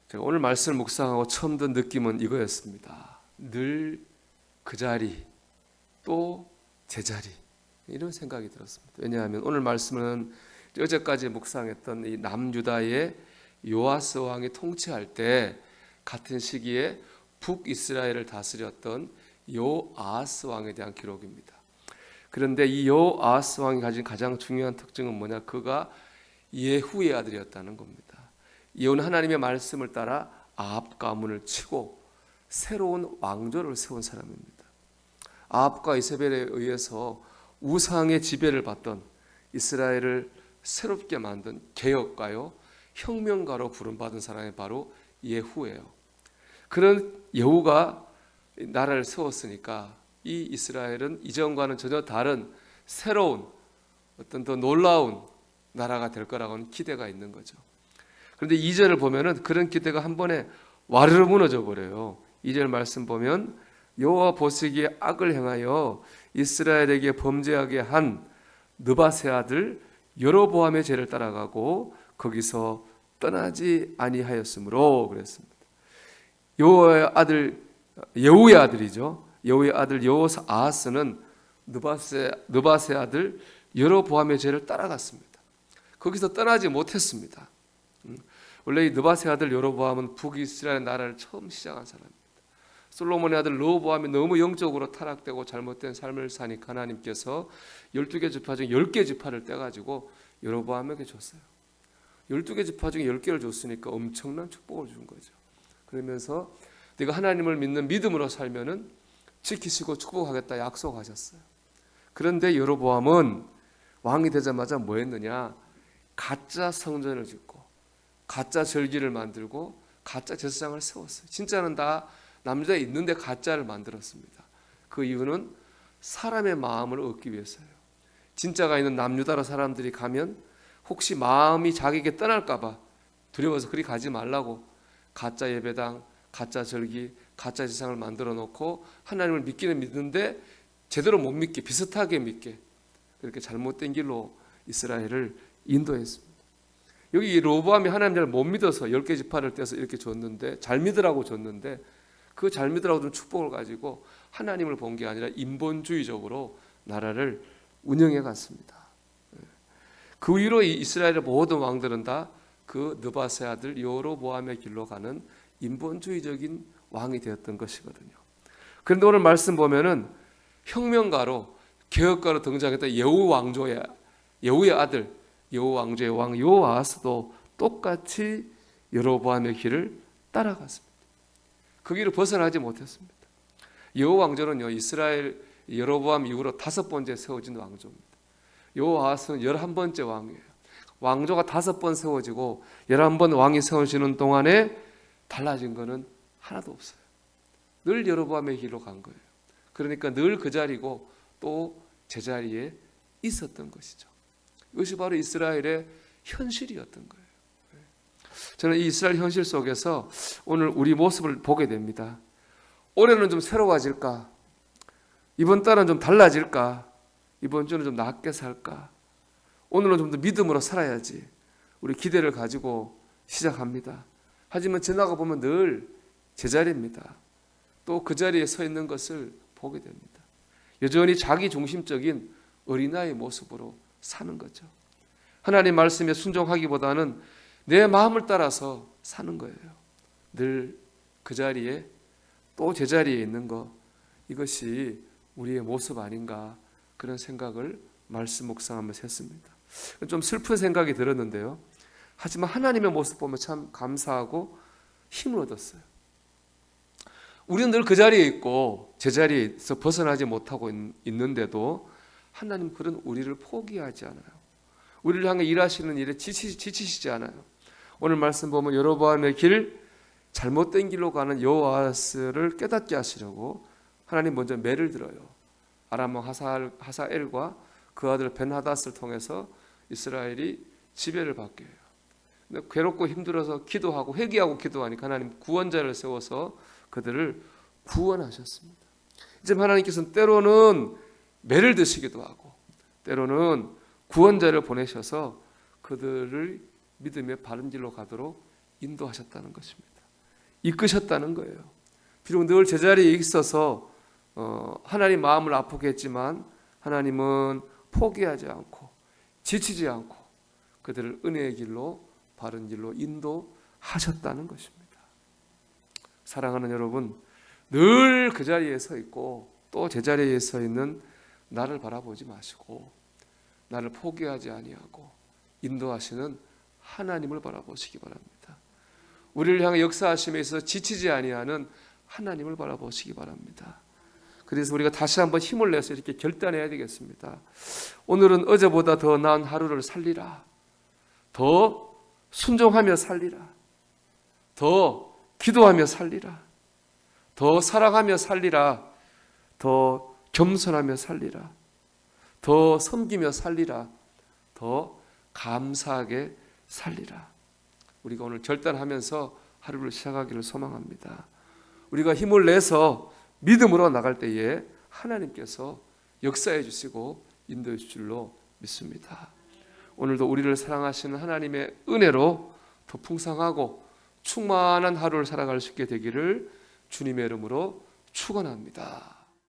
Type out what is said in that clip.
제가 오늘 말씀을 묵상하고 처음 든 느낌은 이거였습니다. 늘 그 자리, 또 제자리, 이런 생각이 들었습니다. 왜냐하면 오늘 말씀은 어제까지 묵상했던 이 남유다의 요아스 왕이 통치할 때 같은 시기에 북이스라엘을 다스렸던 요아스 왕에 대한 기록입니다. 그런데 이 요아스 왕이 가진 가장 중요한 특징은 뭐냐? 그가 예후의 아들이었다는 겁니다. 예후는 하나님의 말씀을 따라 아합 가문을 치고 새로운 왕조를 세운 사람입니다. 아합과 이세벨에 의해서 우상의 지배를 받던 이스라엘을 새롭게 만든 개혁가요, 혁명가로 부름받은 사람이 바로 예후예요. 그런 예후가 나라를 세웠으니까 이 이스라엘은 이전과는 전혀 다른 새로운 어떤 더 놀라운 나라가 될 거라고는 기대가 있는 거죠. 그런데 2절을 보면은 그런 기대가 한 번에 와르르 무너져 버려요. 2절 말씀 보면 여호와 보시기에 악을 행하여 이스라엘에게 범죄하게 한 느밧의 아들 여로보암의 죄를 따라가고 거기서 떠나지 아니하였으므로 그랬습니다. 여호와의 아들 예후의 아들이죠. 예후의 아들 여호아스는 느밧의 아들 여로보암의 죄를 따라갔습니다. 거기서 떠나지 못했습니다. 원래 이 느밧의 아들 여로보암은 북이스라엘 나라를 처음 시작한 사람입니다. 솔로몬의 아들 르호보암이 너무 영적으로 타락되고 잘못된 삶을 사니까 하나님께서 12개 지파 중 10개 지파를 떼가지고 여로보암에게 줬어요. 12개 지파 중에 10개를 줬으니까 엄청난 축복을 준 거죠. 그러면서 내가 하나님을 믿는 믿음으로 살면은 지키시고 축복하겠다 약속하셨어요. 그런데 여로보암은 왕이 되자마자 뭐 했느냐? 가짜 성전을 짓고 가짜 절기를 만들고 가짜 제사장을 세웠어요. 진짜는 다 남자에 있는데 가짜를 만들었습니다. 그 이유는 사람의 마음을 얻기 위해서예요. 진짜가 있는 남유다라 사람들이 가면 혹시 마음이 자기에게 떠날까 봐 두려워서 그리 가지 말라고 가짜 예배당, 가짜 절기, 가짜 제사장을 만들어 놓고 하나님을 믿기는 믿는데 제대로 못 믿게, 비슷하게 믿게, 그렇게 잘못된 길로 이스라엘을 인도했습니다. 여기 로보암이 하나님 잘 못 믿어서 10개 지파를 떼서 이렇게 줬는데, 잘 믿으라고 줬는데 그 잘 믿으라고 준 축복을 가지고 하나님을 본 게 아니라 인본주의적으로 나라를 운영해 갔습니다. 그 위로 이 이스라엘의 모든 왕들은 다 그 느밧의 아들 여로보암의 길로 가는 인본주의적인 왕이 되었던 것이거든요. 그런데 오늘 말씀 보면은 혁명가로 개혁가로 등장했던 예후의 아들 여호 왕조의 왕 요아스도 똑같이 여로보암의 길을 따라갔습니다. 그 길을 벗어나지 못했습니다. 여호 왕조는요, 이스라엘 여로보암 이후로 5번째 세워진 왕조입니다. 요아스는 11번째 왕이에요. 왕조가 5번 세워지고 11번 왕이 세워지는 동안에 달라진 것은 하나도 없어요. 늘 여로보암의 길로 간 거예요. 그러니까 늘 그 자리고 또 제자리에 있었던 것이죠. 이것이 바로 이스라엘의 현실이었던 거예요. 저는 이 이스라엘 현실 속에서 오늘 우리 모습을 보게 됩니다. 올해는 좀 새로워질까? 이번 달은 좀 달라질까? 이번 주는 좀 낫게 살까? 오늘은 좀 더 믿음으로 살아야지. 우리 기대를 가지고 시작합니다. 하지만 지나가 보면 늘 제자리입니다. 또 그 자리에 서 있는 것을 보게 됩니다. 여전히 자기 중심적인 어린아이의 모습으로 사는 거죠. 하나님 말씀에 순종하기보다는 내 마음을 따라서 사는 거예요. 늘 그 자리에 또 제자리에 있는 것, 이것이 우리의 모습 아닌가, 그런 생각을 말씀 묵상하면서 했습니다. 좀 슬픈 생각이 들었는데요. 하지만 하나님의 모습 보면 참 감사하고 힘을 얻었어요. 우리는 늘 그 자리에 있고 제자리에서 벗어나지 못하고 있는데도 하나님 그런 우리를 포기하지 않아요. 우리를 향해 일하시는 일에 지치시지 않아요. 오늘 말씀 보면 여로보암의 길, 잘못된 길로 가는 여호아스를 깨닫게 하시려고 하나님 먼저 매를 들어요. 아람 왕 하사엘과 그 아들 벤하닷을 통해서 이스라엘이 지배를 받게 해요. 근데 괴롭고 힘들어서 기도하고 회개하고 기도하니까 하나님 구원자를 세워서 그들을 구원하셨습니다. 이제 하나님께서는 때로는 매를 드시기도 하고 때로는 구원자를 보내셔서 그들을 믿음의 바른 길로 가도록 인도하셨다는 것입니다. 이끄셨다는 거예요. 비록 늘 제자리에 있어서 하나님 마음을 아프게 했지만 하나님은 포기하지 않고 지치지 않고 그들을 은혜의 길로 바른 길로 인도하셨다는 것입니다. 사랑하는 여러분, 늘 그 자리에 서 있고 또 제자리에 서 있는 나를 바라보지 마시고 나를 포기하지 아니하고 인도하시는 하나님을 바라보시기 바랍니다. 우리를 향해 역사하심에 있어서 지치지 아니하는 하나님을 바라보시기 바랍니다. 그래서 우리가 다시 한번 힘을 내서 이렇게 결단해야 되겠습니다. 오늘은 어제보다 더 나은 하루를 살리라. 더 순종하며 살리라. 더 기도하며 살리라. 더 사랑하며 살리라. 더 겸손하며 살리라. 더 섬기며 살리라. 더 감사하게 살리라. 우리가 오늘 결단하면서 하루를 시작하기를 소망합니다. 우리가 힘을 내서 믿음으로 나갈 때에 하나님께서 역사해 주시고 인도해 주실 줄로 믿습니다. 오늘도 우리를 사랑하시는 하나님의 은혜로 더 풍성하고 충만한 하루를 살아갈 수 있게 되기를 주님의 이름으로 축원합니다.